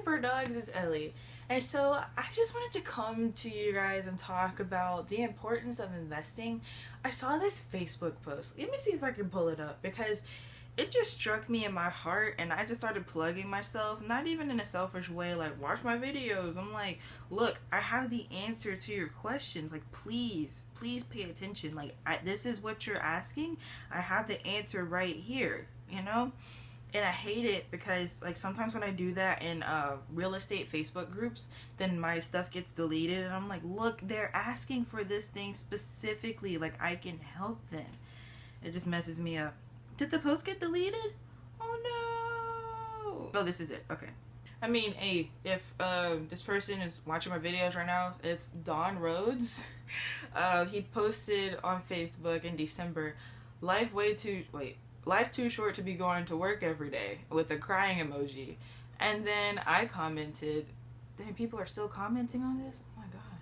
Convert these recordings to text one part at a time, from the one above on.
Pepper Dogs? It's Ellie. And so I just wanted to come to you guys and talk about the importance of investing. I saw this Facebook post. Let me see if I can pull it up because it just struck me in my heart and I just started plugging myself, not even in a selfish way, like watch my videos. I'm like, look, I have the answer to your questions. Like, please pay attention. Like, this is what you're asking. I have the answer right here, you know? And I hate it because, like, sometimes when I do that in real estate Facebook groups, then my stuff gets deleted and I'm like, look, they're asking for this thing specifically, like I can help them. It just messes me up. Did the post get deleted? Oh no. Oh, this is it. Okay. I mean, hey, if this person is watching my videos right now, it's Don Rhodes. He posted on Facebook in December, life too short to be going to work every day, with a crying emoji. And then I commented, dang, people are still commenting on this? Oh my god.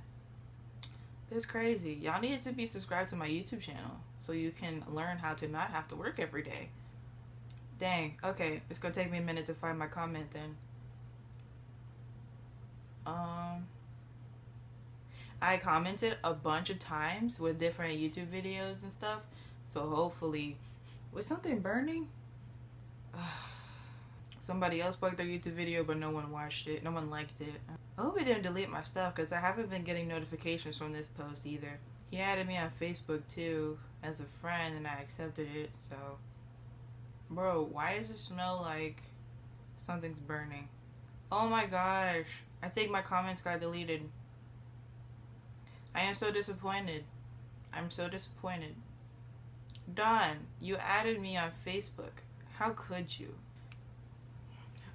That's crazy. Y'all need to be subscribed to my YouTube channel so you can learn how to not have to work every day. Dang, okay, it's gonna take me a minute to find my comment then. I commented a bunch of times with different YouTube videos and stuff, so hopefully, was something burning? Somebody else played their YouTube video, but no one watched it. No one liked it. I hope it didn't delete my stuff, because I haven't been getting notifications from this post either. He added me on Facebook too, as a friend, and I accepted it, so. Bro, why does it smell like something's burning? Oh my gosh. I think my comments got deleted. I am so disappointed. I'm so disappointed. Don, you added me on Facebook. How could you?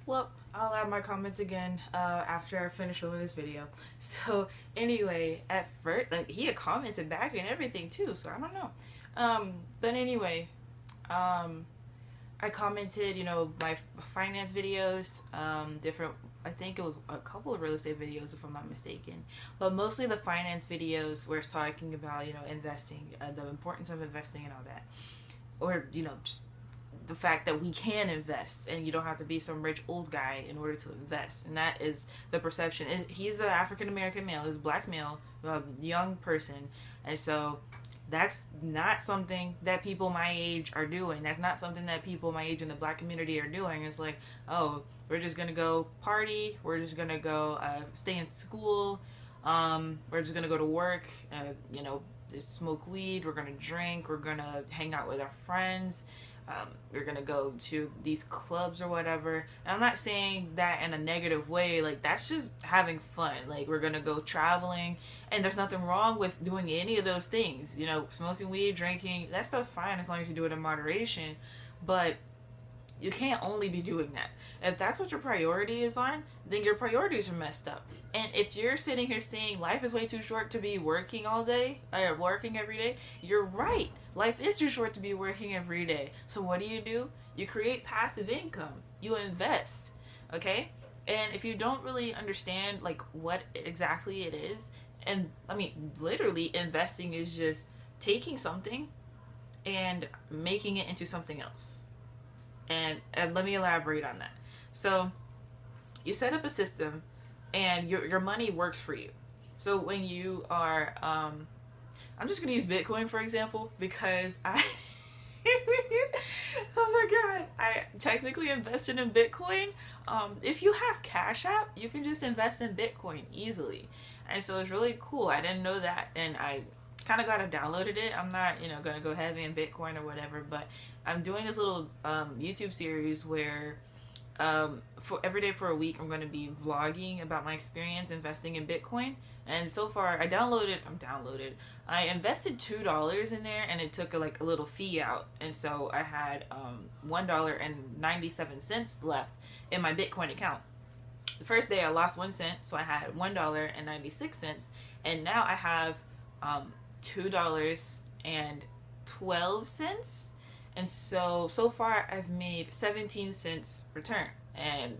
Well, I'll add my comments again after I finish over this video. So anyway, at first, like, he had commented back and everything too, so I don't know. But anyway, I commented, you know, my finance videos, different, I think it was a couple of real estate videos if I'm not mistaken, but mostly the finance videos where it's talking about, you know, investing, the importance of investing and all that, or, you know, just the fact that we can invest and you don't have to be some rich old guy in order to invest. And that is the perception. He's an African-American male, he's a black male, young person, and so that's not something that people my age are doing. That's not something that people my age in the black community are doing. It's like, oh, we're just gonna go party, we're just gonna go stay in school, we're just gonna go to work, you know, smoke weed, we're gonna drink, we're gonna hang out with our friends, we're gonna go to these clubs or whatever. And I'm not saying that in a negative way, like, that's just having fun. Like, we're gonna go traveling, and there's nothing wrong with doing any of those things. You know, smoking weed, drinking, that stuff's fine as long as you do it in moderation, but you can't only be doing that. If that's what your priority is on, then your priorities are messed up. And if you're sitting here saying life is way too short to be working all day, or working every day, you're right. Life is too short to be working every day. So what do? You create passive income. You invest, okay? And if you don't really understand, like, what exactly it is, and I mean, literally, investing is just taking something and making it into something else. And let me elaborate on that. So you set up a system and your money works for you. So when you are, I'm just going to use Bitcoin, for example, because oh my God, I technically invested in Bitcoin. If you have Cash App, you can just invest in Bitcoin easily. And so it's really cool. I didn't know that. And I kind of glad I downloaded it. I'm not, you know, going to go heavy in Bitcoin or whatever, but I'm doing this little YouTube series where for every day for a week I'm going to be vlogging about my experience investing in Bitcoin. And so far I invested $2 in there, and it took a little fee out, and so I had $1.97 left in my Bitcoin account. The first day I lost 1 cent, so I had $1.96, and now I have $2.12, and so far I've made 17 cents return. And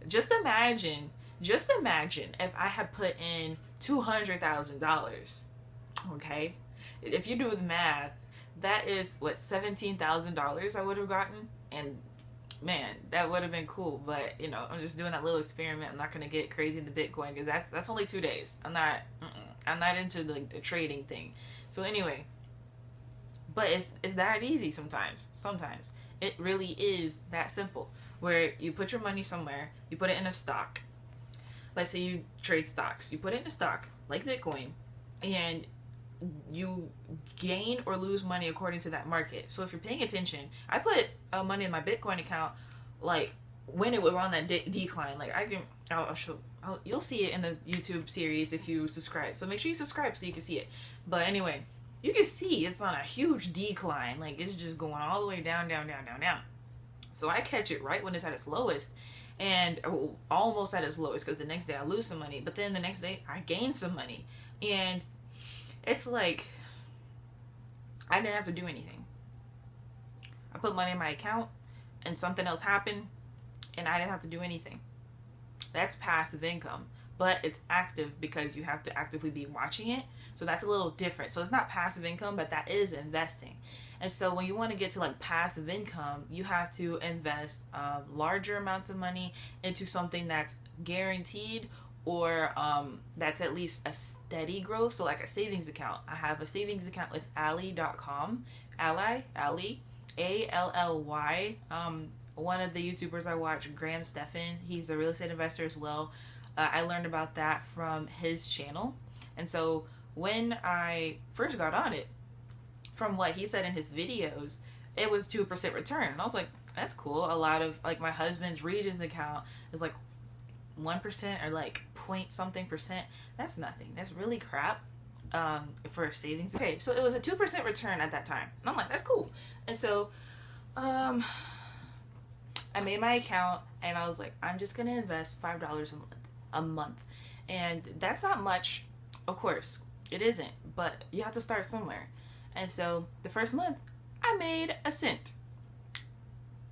just imagine if I had put in $200,000. Okay, if you do the math, that is what, $17,000 I would have gotten. And man, that would have been cool. But you know, I'm just doing that little experiment. I'm not gonna get crazy into Bitcoin because that's only 2 days. I'm not into like the trading thing. So anyway, but it's that easy sometimes. Sometimes it really is that simple. Where you put your money somewhere, you put it in a stock. Let's say you trade stocks. You put it in a stock like Bitcoin, and you gain or lose money according to that market. So if you're paying attention, I put money in my Bitcoin account like when it was on that decline. Like I'll show, you'll see it in the YouTube series if you subscribe. So make sure you subscribe so you can see it. But anyway, you can see it's on a huge decline. Like it's just going all the way down, down, down, down, down. So I catch it right when it's at its lowest, and almost at its lowest, because the next day I lose some money, but then the next day I gain some money. And it's like I didn't have to do anything. I put money in my account and something else happened and I didn't have to do anything. That's passive income, but it's active because you have to actively be watching it. So that's a little different. So it's not passive income, but that is investing. And so when you want to get to like passive income, you have to invest larger amounts of money into something that's guaranteed, or that's at least a steady growth. So like a savings account. I have a savings account with Ally.com. Ally, Ally. One of the YouTubers I watch, Graham Stephan, he's a real estate investor as well. I learned about that from his channel. And so when I first got on it, from what he said in his videos, it was 2% return. And I was like, that's cool. A lot of, like, my husband's Regions account is like 1% or like point something percent. That's nothing. That's really crap for a savings. Okay, so it was a 2% return at that time. And I'm like, that's cool. And so I made my account and I was like, I'm just going to invest $5 a month. And that's not much, of course. It isn't, but you have to start somewhere. And so the first month, I made a cent.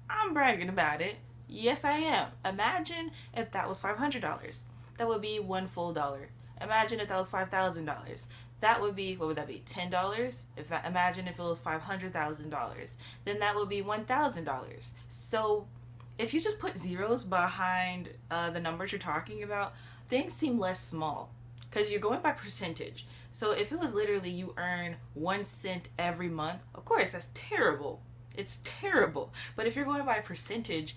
I'm bragging about it. Yes, I am. Imagine if that was $500. That would be one full dollar. Imagine if that was $5,000. That would be, what would that be, $10? Imagine if it was $500,000. Then that would be $1,000. So if you just put zeros behind the numbers you're talking about, things seem less small because you're going by percentage. So if it was literally you earn 1 cent every month, of course, that's terrible. It's terrible. But if you're going by percentage,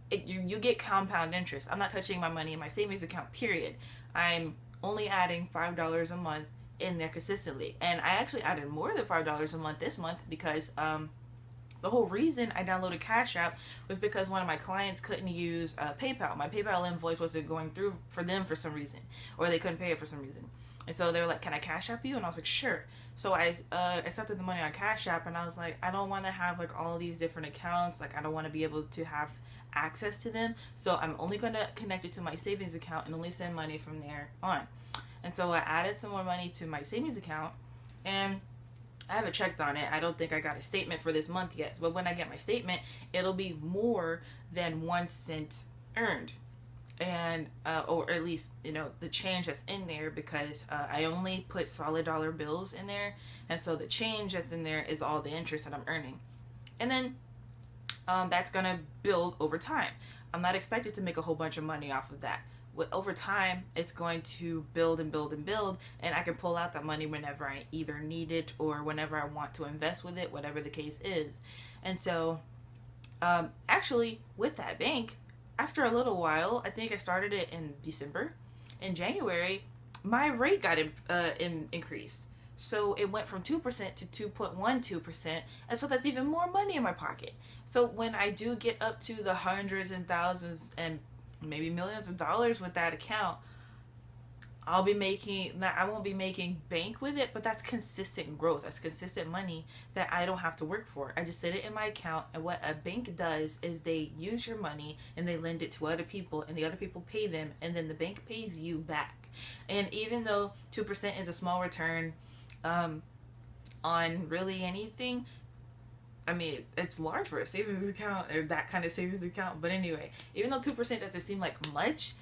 you get compound interest. I'm not touching my money in my savings account, period. I'm only adding $5 a month in there consistently. And I actually added more than $5 a month this month because the whole reason I downloaded Cash App was because one of my clients couldn't use PayPal. My PayPal invoice wasn't going through for them for some reason, or they couldn't pay it for some reason. And so they were like, can I Cash App you? And I was like, sure. So I accepted the money on Cash App, and I was like, I don't want to have like all these different accounts. Like, I don't want to be able to have access to them. So I'm only going to connect it to my savings account and only send money from there on. And so I added some more money to my savings account, and I haven't checked on it. I don't think I got a statement for this month yet. But when I get my statement, it'll be more than 1 cent earned. And or at least, you know, the change that's in there, because I only put solid dollar bills in there, and so the change that's in there is all the interest that I'm earning. And then that's gonna build over time. I'm not expected to make a whole bunch of money off of that. Over time, it's going to build and build and build, and I can pull out that money whenever I either need it or whenever I want to invest with it, whatever the case is. And so actually with that bank, after a little while, I think I started it in December. In January, my rate got increased. So it went from 2% to 2.12%. And so that's even more money in my pocket. So when I do get up to the hundreds and thousands and maybe millions of dollars with that account, I won't be making bank with it, but that's consistent growth. That's consistent money that I don't have to work for. I just set it in my account, and what a bank does is they use your money and they lend it to other people, and the other people pay them, and then the bank pays you back. And even though 2% is a small return on really anything, I mean, it's large for a savings account, or that kind of savings account. But anyway, even though 2% doesn't seem like much,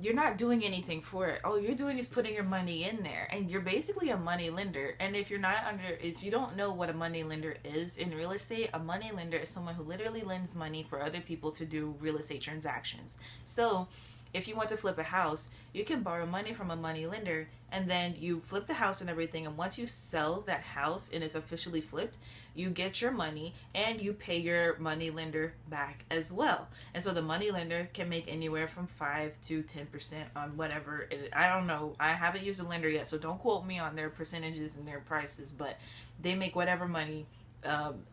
you're not doing anything for it. All you're doing is putting your money in there, and you're basically a money lender. And if you don't know what a money lender is in real estate, a money lender is someone who literally lends money for other people to do real estate transactions. So if you want to flip a house, you can borrow money from a money lender, and then you flip the house and everything. And once you sell that house and it's officially flipped, you get your money and you pay your money lender back as well. And so the money lender can make anywhere from 5 to 10% on whatever I don't know. I haven't used a lender yet, so don't quote me on their percentages and their prices, but they make whatever money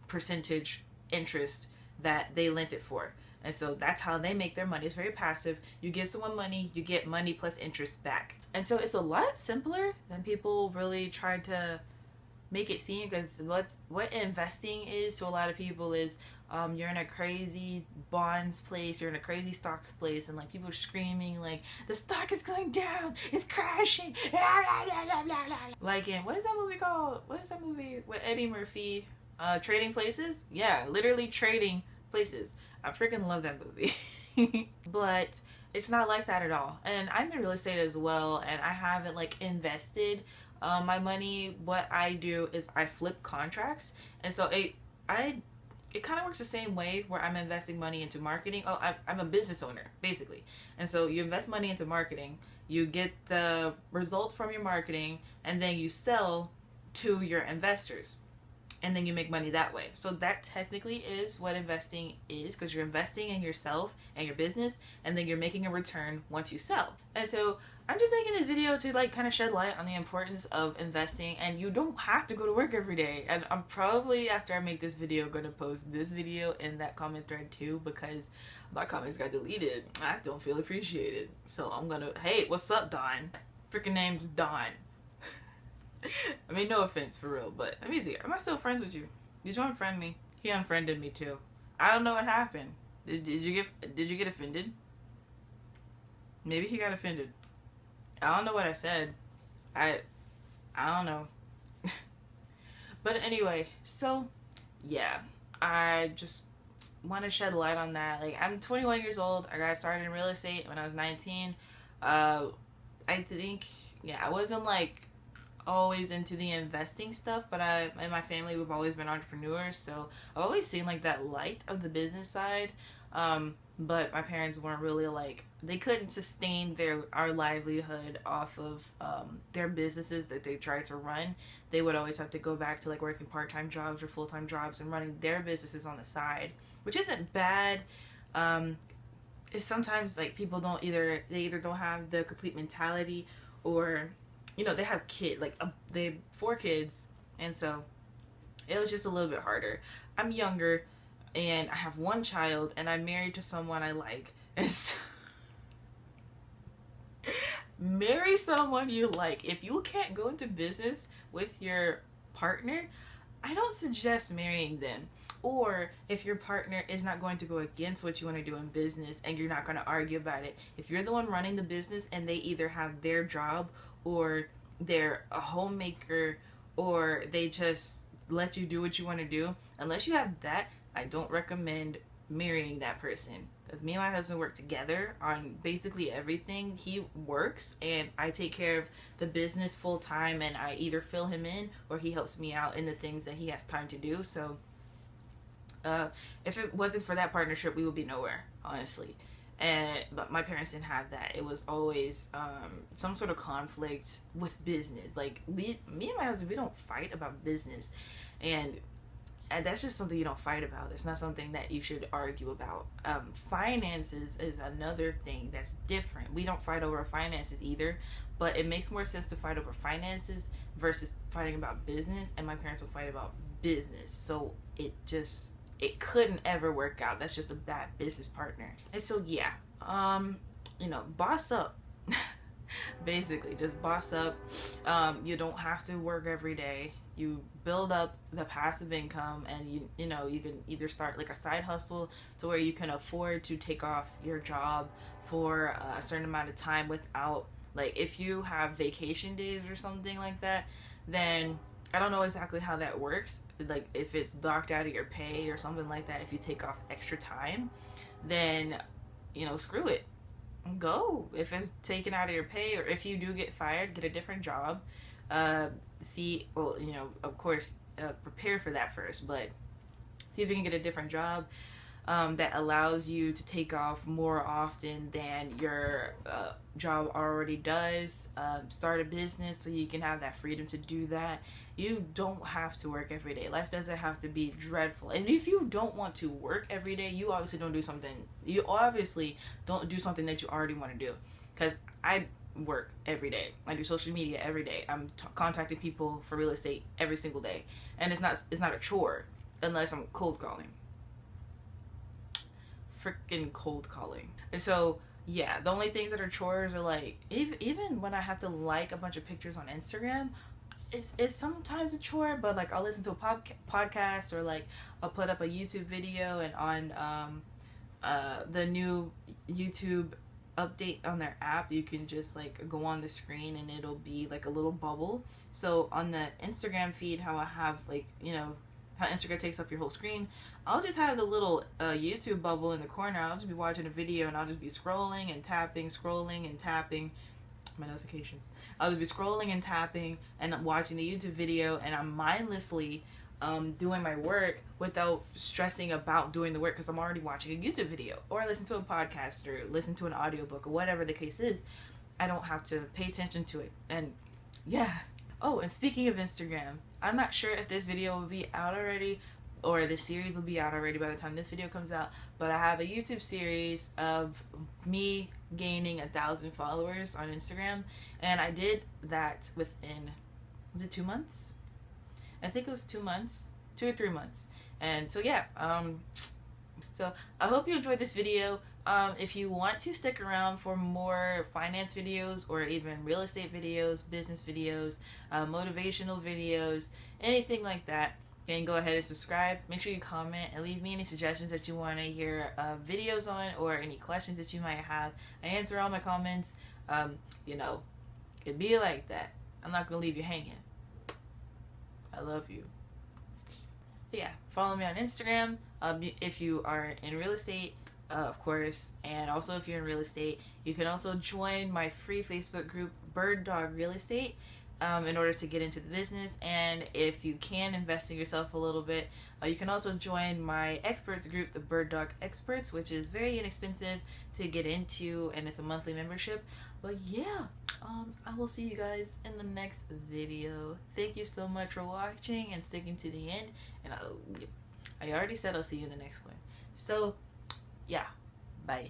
percentage interest that they lent it for. And so that's how they make their money. It's very passive. You give someone money, you get money plus interest back. And so it's a lot simpler than people really try to make it seem, because what investing is to a lot of people is you're in a crazy bonds place, you're in a crazy stocks place, and like people are screaming like the stock is going down, it's crashing, like in what is that movie called? What is that movie with Eddie Murphy? Trading Places? Yeah, literally Trading Places. I freaking love that movie. But it's not like that at all. And I'm in real estate as well, and I haven't like invested my money. What I do is I flip contracts, and so it kind of works the same way where I'm investing money into marketing. I'm a business owner basically, and so you invest money into marketing, you get the results from your marketing, and then you sell to your investors, and then you make money that way. So that technically is what investing is, because you're investing in yourself and your business, and then you're making a return once you sell. And so I'm just making this video to like kind of shed light on the importance of investing, and you don't have to go to work every day. And I'm probably, after I make this video, going to post this video in that comment thread too, because my comments got deleted. I don't feel appreciated. So I'm gonna, hey, what's up, Don? Freaking name's Don. I mean, no offense, for real, but let me see. Am I still friends with you? Did you unfriend me? He unfriended me too. I don't know what happened. Did you get offended? Maybe he got offended. I don't know what I said. I don't know. But anyway, so yeah, I just want to shed light on that. Like, I'm 21 years old. I got started in real estate when I was 19. I think, yeah, I wasn't like always into the investing stuff, but in my family we've always been entrepreneurs, so I've always seen like that light of the business side, but my parents weren't really like, they couldn't sustain our livelihood off of their businesses that they tried to run. They would always have to go back to like working part-time jobs or full-time jobs and running their businesses on the side, which isn't bad. It's sometimes like people they either don't have the complete mentality, or you know, they have they have 4 kids, and so it was just a little bit harder. I'm younger, and I have 1 child, and I'm married to someone I like, and so marry someone you like. If you can't go into business with your partner, I don't suggest marrying them. Or if your partner is not going to go against what you want to do in business and you're not going to argue about it, if you're the one running the business and they either have their job, or they're a homemaker, or they just let you do what you want to do, unless you have that, I don't recommend marrying that person. Because me and my husband work together on basically everything. He works and I take care of the business full time, and I either fill him in or he helps me out in the things that he has time to do. So if it wasn't for that partnership, we would be nowhere, honestly. But my parents didn't have that. It was always some sort of conflict with business. Like, me and my husband, we don't fight about business, and that's just something you don't fight about. It's not something that you should argue about. Finances is another thing that's different. We don't fight over finances either, but it makes more sense to fight over finances versus fighting about business, and my parents will fight about business. So it couldn't ever work out. That's just a bad business partner. And so yeah, boss up. Basically, just boss up. You don't have to work every day. You build up the passive income, and you can either start like a side hustle to where you can afford to take off your job for a certain amount of time without, like, if you have vacation days or something like that, then I don't know exactly how that works. Like, if it's docked out of your pay or something like that, if you take off extra time, then, screw it. go. If it's taken out of your pay, or if you do get fired, get a different job. Well, of course, prepare for that first, but see if you can get a different job that allows you to take off more often than your job already does. Start a business so you can have that freedom to do that. You don't have to work every day. Life doesn't have to be dreadful. And if you don't want to work every day, you obviously don't do something that you already want to do. Because I work every day. I do social media every day. I'm contacting people for real estate every single day. And it's not a chore unless I'm cold calling. Freaking cold calling. And so yeah, the only things that are chores are like, even when I have to like a bunch of pictures on Instagram, it's sometimes a chore, but like I'll listen to a podcast, or like I'll put up a YouTube video, and on the new YouTube update on their app, you can just like go on the screen and it'll be like a little bubble. So on the Instagram feed, how I have like, how Instagram takes up your whole screen, I'll just have the little YouTube bubble in the corner. I'll just be watching a video and I'll just be scrolling and tapping my notifications. I'll just be scrolling and tapping and watching the YouTube video, and I'm mindlessly doing my work without stressing about doing the work, because I'm already watching a YouTube video, or I listen to a podcast, or listen to an audiobook, or whatever the case is. I don't have to pay attention to it. And yeah. Oh, and speaking of Instagram, I'm not sure if this video will be out already, or this series will be out already by the time this video comes out, but I have a YouTube series of me gaining 1,000 followers on Instagram, and I did that within, was it 2 months? I think it was 2 months, 2 or 3 months. And so yeah, so I hope you enjoyed this video. If you want to stick around for more finance videos, or even real estate videos, business videos, motivational videos, anything like that, then go ahead and subscribe. Make sure you comment and leave me any suggestions that you want to hear videos on, or any questions that you might have. I answer all my comments. It be like that. I'm not going to leave you hanging. I love you. But yeah, follow me on Instagram if you are in real estate, of course. And also, if you're in real estate, you can also join my free Facebook group, Bird Dog Real Estate, in order to get into the business. And if you can invest in yourself a little bit, you can also join my experts group, the Bird Dog Experts, which is very inexpensive to get into, and it's a monthly membership. But yeah, I will see you guys in the next video. Thank you so much for watching and sticking to the end. And I already said I'll see you in the next one. So yeah, bye.